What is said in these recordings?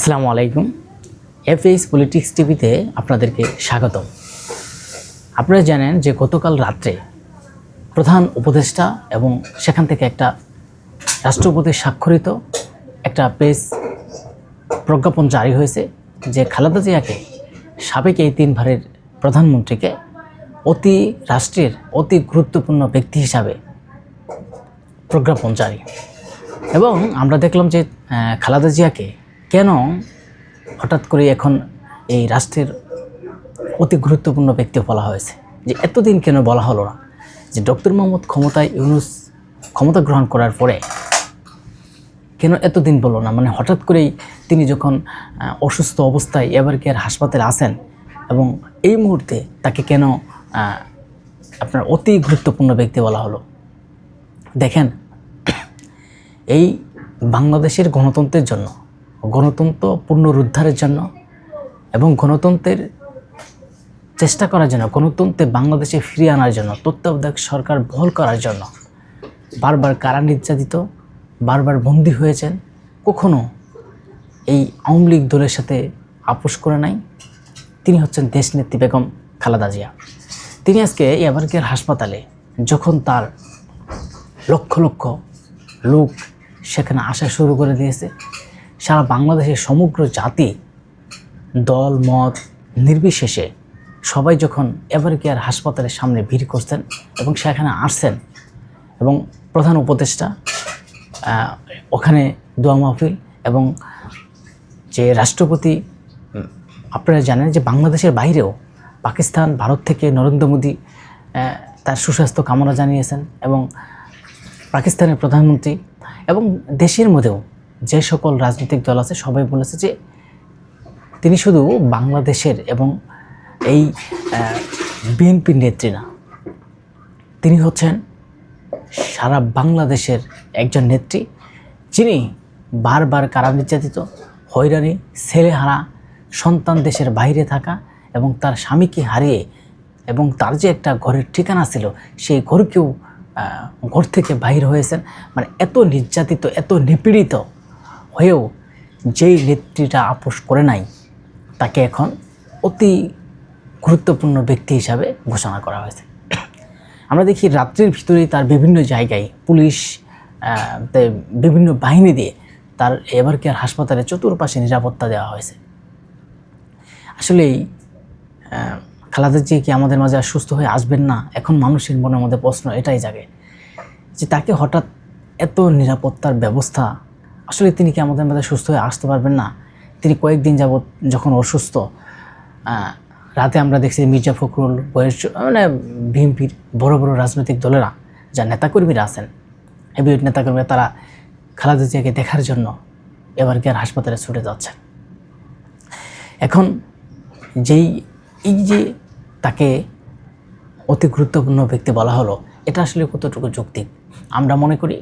আসসালামু আলাইকুম। FS politics টিভিতে আপনাদেরকে স্বাগতম। আপনারা জানেন যে গতকাল রাত্রে প্রধান উপদেষ্টা এবং সেখান থেকে একটা রাষ্ট্রপতির স্বাক্ষরিত একটা প্রেস প্রজ্ঞাপন জারি হয়েছে যে খালেদা জিয়াকে, সাবেক এই তিনবারের প্রধানমন্ত্রীকে রাষ্ট্রের অতি গুরুত্বপূর্ণ ব্যক্তি হিসাবে প্রজ্ঞাপন জারি। এবং আমরা দেখলাম যে খালেদা জিয়াকে কেন হঠাৎ করে এখন এই রাষ্ট্রের অতি গুরুত্বপূর্ণ ব্যক্তি বলা হয়েছে, যে এতদিন কেন বলা হলো না যে ডক্টর মোহাম্মদ ইউনূস ক্ষমতা গ্রহণ করার পরে কেন এতদিন বললো না। মানে হঠাৎ করেই তিনি যখন অসুস্থ অবস্থায় এভারকেয়ার হাসপাতালে আসেন এবং এই মুহূর্তে তাকে কেন আপনার অতি গুরুত্বপূর্ণ ব্যক্তি বলা হলো। দেখেন, এই বাংলাদেশের গণতন্ত্রের জন্য, গণতন্ত্র পুনরুদ্ধারের জন্য এবং গণতন্ত্রের চেষ্টা করার জন্য, গণতন্ত্রে বাংলাদেশে ফিরিয়ে আনার জন্য, তত্ত্বাবধায়ক সরকার বহাল করার জন্য বারবার কারা নির্যাতিত, বারবার বন্দী হয়েছেন, কখনো এই আওয়ামী লীগ দলের সাথে আপোষ করে নাই। তিনি হচ্ছেন দেশনেত্রী বেগম খালেদা জিয়া। তিনি আজকে এভারকেয়ার হাসপাতালে যখন তার লক্ষ লক্ষ লোক সেখানে আসা শুরু করে দিয়েছে, সারা বাংলাদেশের সমগ্র জাতি, দল মত নির্বিশেষে সবাই যখন এভারকেয়ার হাসপাতালের সামনে ভিড় করছেন এবং সেখানে আসছেন এবং প্রধান উপদেষ্টা ওখানে দোয়া মাহফিল এবং যে রাষ্ট্রপতি, আপনারা জানেন যে বাংলাদেশের বাইরেও পাকিস্তান, ভারত থেকে নরেন্দ্র মোদী তার সুস্বাস্থ্য কামনা জানিয়েছেন এবং পাকিস্তানের প্রধানমন্ত্রী এবং দেশের মধ্যেও যে সকল রাজনৈতিক দল আছে সবাই বলেছে যে তিনি শুধু বাংলাদেশের এবং এই বিএনপির নেত্রী না, তিনি হচ্ছেন সারা বাংলাদেশের একজন নেত্রী, যিনি বারবার কারা নির্যাতিত, হয়রানি, ছেলেহারা সন্তান দেশের বাইরে থাকা এবং তার স্বামীকে হারিয়ে এবং তার যে একটা ঘরের ঠিকানা ছিল সেই ঘরকেও ঘর থেকে বাহির হয়েছেন। মানে এত নির্যাতিত, এত নিপীড়িত হয়েও যেই নেত্রীটা আপোষ করে নাই, তাকে এখন অতি গুরুত্বপূর্ণ ব্যক্তি হিসাবে ঘোষণা করা হয়েছে। আমরা দেখি রাত্রির ভিতরেই তার বিভিন্ন জায়গায় পুলিশ, বিভিন্ন বাহিনী দিয়ে তার এভারকেয়ার হাসপাতালে চতুর্পাশে নিরাপত্তা দেওয়া হয়েছে। আসলেই খালেদা জিয়া কি আমাদের মাঝে আর সুস্থ হয়ে আসবেন না? এখন মানুষের মনের মধ্যে প্রশ্ন এটাই জাগে যে তাকে হঠাৎ এত নিরাপত্তার ব্যবস্থা, আসলে তিনি কি আমাদের মাঝে সুস্থ হয়ে আসতে পারবেন না? তিনি কয়েকদিন যাবৎ যখন অসুস্থ, রাতে আমরা দেখছি মির্জা ফখরুল, মানে বিএনপির বড় বড় রাজনৈতিক দলেরা, যা নেতাকর্মীরা আছেন, হেভিওয়েট নেতাকর্মীরা, তারা খালেদা জিয়াকে দেখার জন্য এভারকেয়ার হাসপাতালে ছুটে যাচ্ছেন। এখন এই যে তাকে অতি গুরুত্বপূর্ণ ব্যক্তি বলা হলো, এটা আসলে কতটুকু যৌক্তিক? আমরা মনে করি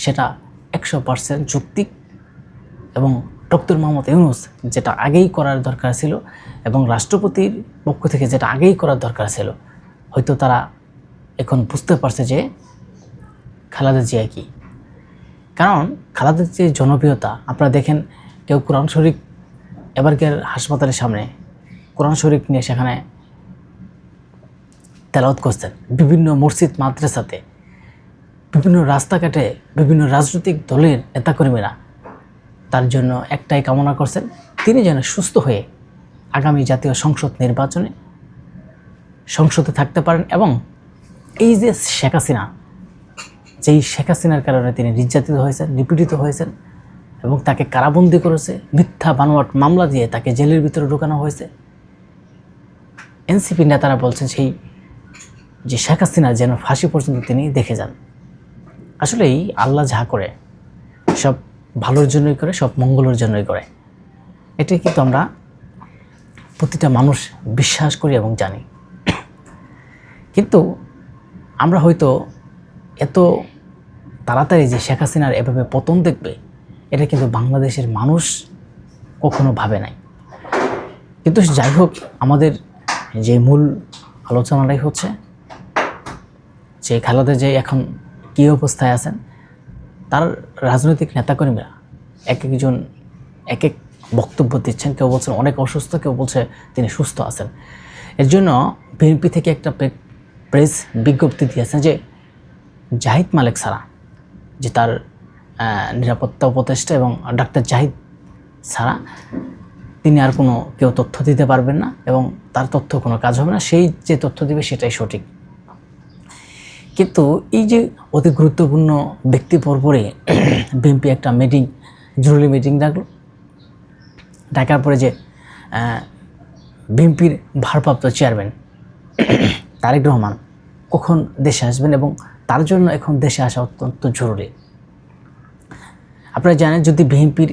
সেটা 100% যৌক্তিক এবং ডক্টর মোহাম্মদ ইউনূস যেটা আগেই করার দরকার ছিল এবং রাষ্ট্রপতির পক্ষ থেকে যেটা আগেই করার দরকার ছিল, হয়তো তারা এখন বুঝতে পারছে যে খালেদা জিয়া কি। কারণ খালেদা জিয়ার জনপ্রিয়তা আপনারা দেখেন, কেউ কোরআন শরীফ এভারকেয়ার হাসপাতালের সামনে কোরআন শরীফ নিয়ে সেখানে তেলাওয়াত করছেন, বিভিন্ন মসজিদ মাদ্রাসাতে, বিভিন্ন রাস্তাঘাটে বিভিন্ন রাজনৈতিক দলের নেতাকর্মীরা তার জন্য একটাই কামনা করছেন, তিনি যেন সুস্থ হয়ে আগামী জাতীয় সংসদ নির্বাচনে সংসদে থাকতে পারেন এবং এই যে শেখ হাসিনা, যেই শেখ হাসিনার কারণে তিনি নির্যাতিত হয়েছেন, নিপীড়িত হয়েছেন এবং তাকে কারাবন্দী করেছে, মিথ্যা বানোয়াট মামলা দিয়ে তাকে জেলের ভিতরে ঢোকানো হয়েছে। এনসিপি নেতারা বলছেন সেই যে শেখ হাসিনা যেন ফাঁসি পর্যন্ত তিনি দেখে যান। আসলেই আল্লাহ যা করে সব ভালোর জন্যই করে, সব মঙ্গলের জন্যই করে, এটাই কিন্তু আমরা প্রতিটা মানুষ বিশ্বাস করি এবং জানি। কিন্তু আমরা হয়তো এত তাড়াতাড়ি যে শেখ হাসিনার এভাবে পতন দেখবে, এটা কিন্তু বাংলাদেশের মানুষ কখনো ভাবে নাই। কিন্তু যাই হোক, আমাদের যে মূল আলোচনাটাই হচ্ছে যে খালেদা জিয়া এখন কী অবস্থায় আছেন। তার রাজনৈতিক নেতাকর্মীরা এক একজন এক এক বক্তব্য দিচ্ছেন, কেউ বলছেন অনেক অসুস্থ, কেউ বলছে তিনি সুস্থ আছেন। এর জন্য বিএনপি থেকে একটা প্রেস বিজ্ঞপ্তি দিয়েছেন যে জাহিদ মালেক ছাড়া, যে তার নিরাপত্তা উপদেষ্টা এবং ডাক্তার জাহিদ ছাড়া তিনি আর কোনো কেউ তথ্য দিতে পারবেন না এবং তার তথ্য কোনো কাজ হবে না, সেই যে তথ্য দিবে সেটাই সঠিক। কিন্তু এই যে অতি গুরুত্বপূর্ণ ব্যক্তিবর্গরে বিএনপি একটা মিটিং, জরুরি মিটিং ডাকলো, ডাকার পরে যে বিএনপির ভারপ্রাপ্ত চেয়ারম্যান তারেক রহমান কখন দেশে আসবেন এবং তার জন্য এখন দেশে আসা অত্যন্ত জরুরি। আপনারা জানেন, যদি বিএনপির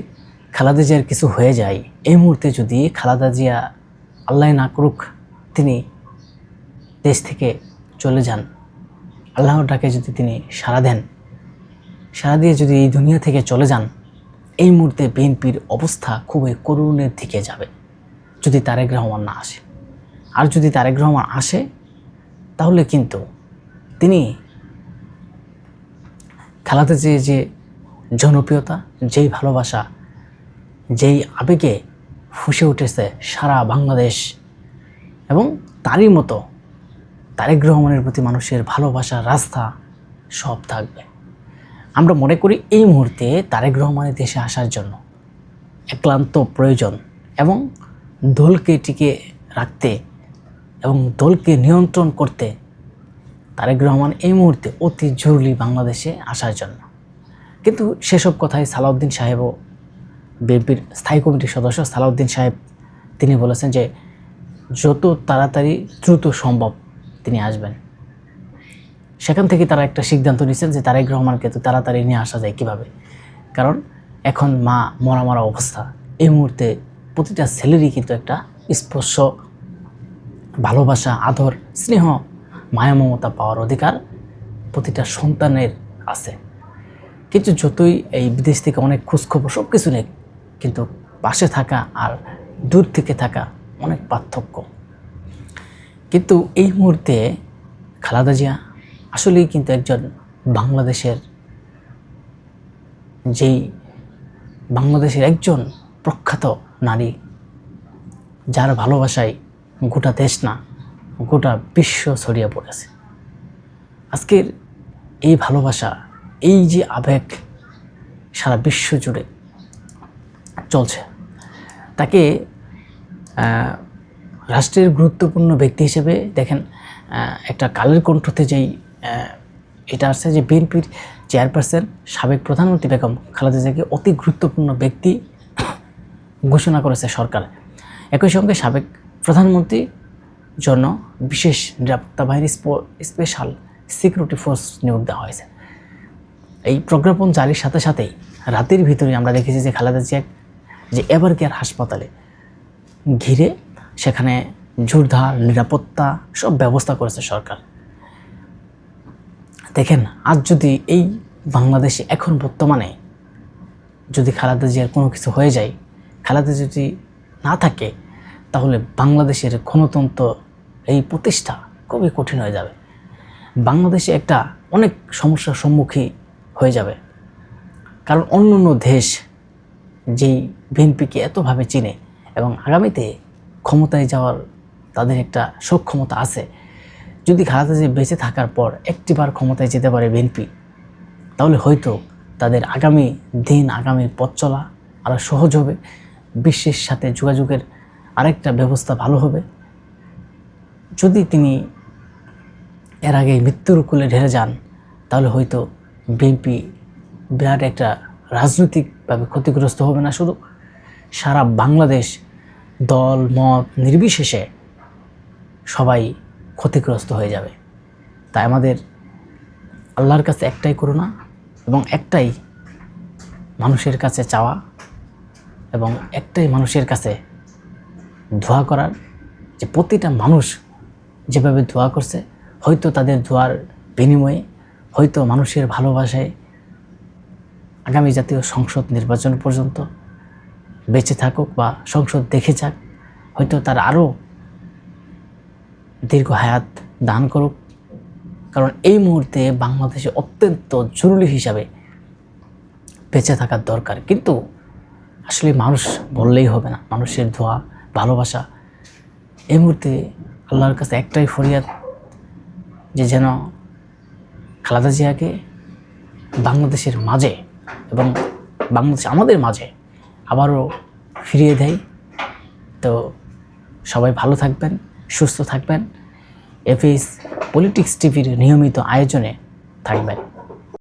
খালেদা জিয়ার কিছু হয়ে যায়, এই মুহূর্তে যদি খালেদা জিয়া আল্লাহ না করুক তিনি দেশ থেকে চলে যান, আল্লাহর ডাকে যদি তিনি সাড়া দেন, সাড়া দিয়ে যদি এই দুনিয়া থেকে চলে যান, এই মুহূর্তে বিএনপির অবস্থা খুবই করুণের দিকে যাবে যদি তারেক রহমান না আসে। আর যদি তারেক রহমান আসে তাহলে কিন্তু তিনি খালেদা জিয়ার যে জনপ্রিয়তা, যেই ভালোবাসা, যেই আবেগে ফুসে উঠেছে সারা বাংলাদেশ, এবং তারই মতো তারেক রহমানের প্রতি মানুষের ভালোবাসা, রাস্তা সব থাকবে। আমরা মনে করি এই মুহূর্তে তারেক রহমানের দেশে আসার জন্য একান্ত প্রয়োজন এবং দলকে টিকে রাখতে এবং দলকে নিয়ন্ত্রণ করতে তারেক রহমান এই মুহূর্তে অতি জরুরি বাংলাদেশে আসার জন্য। কিন্তু সেসব কথাই সালাউদ্দিন সাহেবও, বিএনপির স্থায়ী কমিটির সদস্য সালাউদ্দিন সাহেব, তিনি বলেছেন যে যত তাড়াতাড়ি দ্রুত সম্ভব তিনি আসবেন। সেখান থেকে তারা একটা সিদ্ধান্ত নিয়েছেন যে তারেক রহমানকে তো তাড়াতাড়ি নিয়ে আসা যায় কীভাবে, কারণ এখন মা মরা মরা অবস্থা। এই মুহূর্তে প্রতিটা ছেলেরই কিন্তু একটা স্পর্শ, ভালোবাসা, আদর, স্নেহ, মায়া মমতা পাওয়ার অধিকার প্রতিটা সন্তানের আছে। কিন্তু যতই এই বিদেশ থেকে অনেক খোঁজখবর সব কিছু নেই, কিন্তু পাশে থাকা আর দূর থেকে থাকা অনেক পার্থক্য। কিন্তু এই মুহূর্তে খালেদা জিয়া আসলেই কিন্তু একজন বাংলাদেশের একজন প্রখ্যাত নারী, যার ভালোবাসায় গোটা দেশ না গোটা বিশ্ব ছড়িয়ে পড়েছে। আজকের এই ভালোবাসা, এই যে আবেগ সারা বিশ্ব জুড়ে চলছে, তাকে রাষ্ট্রের গুরুত্বপূর্ণ ব্যক্তি হিসেবে দেখেন। একটা কালের কণ্ঠতে যেই এটা আসছে যে বিএনপির চেয়ারপারসন সাবেক প্রধানমন্ত্রী বেগম খালেদা জিয়াকে অতি গুরুত্বপূর্ণ ব্যক্তি ঘোষণা করেছে সরকার। একই সঙ্গে সাবেক প্রধানমন্ত্রীর জন্য বিশেষ নিরাপত্তা বাহিনী, স্পেশাল সিকিউরিটি ফোর্স নিয়োগ দেওয়া হয়েছে। এই প্রজ্ঞাপন জারির সাথে সাথেই রাতের ভিতরে আমরা দেখেছি যে খালেদা জিয়া যে এভার কেয়ার হাসপাতালে ঘিরে সেখানে জোরদার নিরাপত্তা সব ব্যবস্থা করেছে সরকার। দেখেন, আজ যদি এই বাংলাদেশে এখন বর্তমানে যদি খালেদা জিয়ার কোনো কিছু হয়ে যায়, খালেদা যদি না থাকে, তাহলে বাংলাদেশের গণতন্ত্র এই প্রতিষ্ঠা খুবই কঠিন হয়ে যাবে। বাংলাদেশে একটা অনেক সমস্যার সম্মুখীন হয়ে যাবে, কারণ অন্য অন্য দেশ যেই বিএনপিকে এতভাবে চিনে এবং আগামীতে ক্ষমতায় যাওয়ার তাদের একটা সক্ষমতা আছে। যদি খালেদা জিয়া বেঁচে থাকার পর একটিবার ক্ষমতায় যেতে পারে বিএনপি, তাহলে হয়তো তাদের আগামী দিন, আগামী পথ চলা আরও সহজ হবে, বিশ্বের সাথে যোগাযোগের আরেকটা ব্যবস্থা ভালো হবে। যদি তিনি এর আগে মৃত্যুর কোলে ঢেলে যান, তাহলে হয়তো বিএনপি বিরাট একটা রাজনৈতিকভাবে ক্ষতিগ্রস্ত হবে না, শুধু সারা বাংলাদেশ দল মত নির্বিশেষে সবাই ক্ষতিগ্রস্ত হয়ে যাবে। তাই আমাদের আল্লাহর কাছে একটাই করুণা এবং একটাই মানুষের কাছে চাওয়া এবং একটাই মানুষের কাছে দোয়া করার, যে প্রতিটা মানুষ যেভাবে দোয়া করছে, হয়তো তাদের দোয়ার বিনিময়ে, হয়তো মানুষের ভালোবাসায় আগামী জাতীয় সংসদ নির্বাচন পর্যন্ত বেঁচে থাকুক বা সংসদ দেখে যাক, হয়তো তার আরও দীর্ঘ হায়াত দান করুক। কারণ এই মুহূর্তে বাংলাদেশে অত্যন্ত জরুরি হিসাবে বেঁচে থাকার দরকার। কিন্তু আসলে মানুষ বললেই হবে না, মানুষের দোয়া, ভালোবাসা। এই মুহূর্তে আল্লাহর কাছে একটাই ফরিয়াদ, যে যেন খালেদা জিয়াকে বাংলাদেশের মাঝে এবং বাংলাদেশ আমাদের মাঝে আবারও ফিরিয়ে দেয়। তো সবাই ভালো থাকবেন, সুস্থ থাকবেন, এফএস পলিটিক্স টিভির নিয়মিত আয়োজনে থাকবেন।